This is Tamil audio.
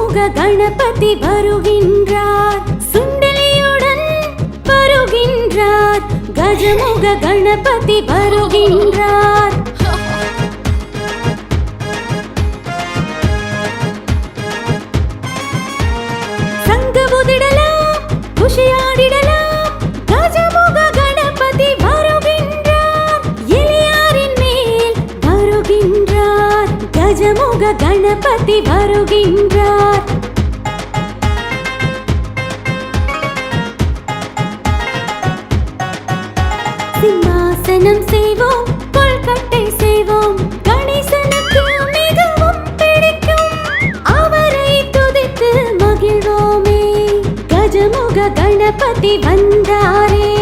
கஜமுக கணபதி வருகின்றார், சுண்டலியுடன் வருகின்றார், கஜமுக கணபதி வருகின்றார். சங்கு ஊதிடலாம், குஷியாடிடலாம், கஜமுக கணபதி வருகின்றார், எலியாரின் மேல் வருகின்றார், கஜமுக கணபதி வருகின்றார். சிம்மாசனம் செய்வோம், கொல்கட்டை செய்வோம், கணேசனுக்கு மிகவும் பிடிக்கும், அவரை துதித்து மகிழ்வோமே, கஜமுக கணபதி வந்தாரே.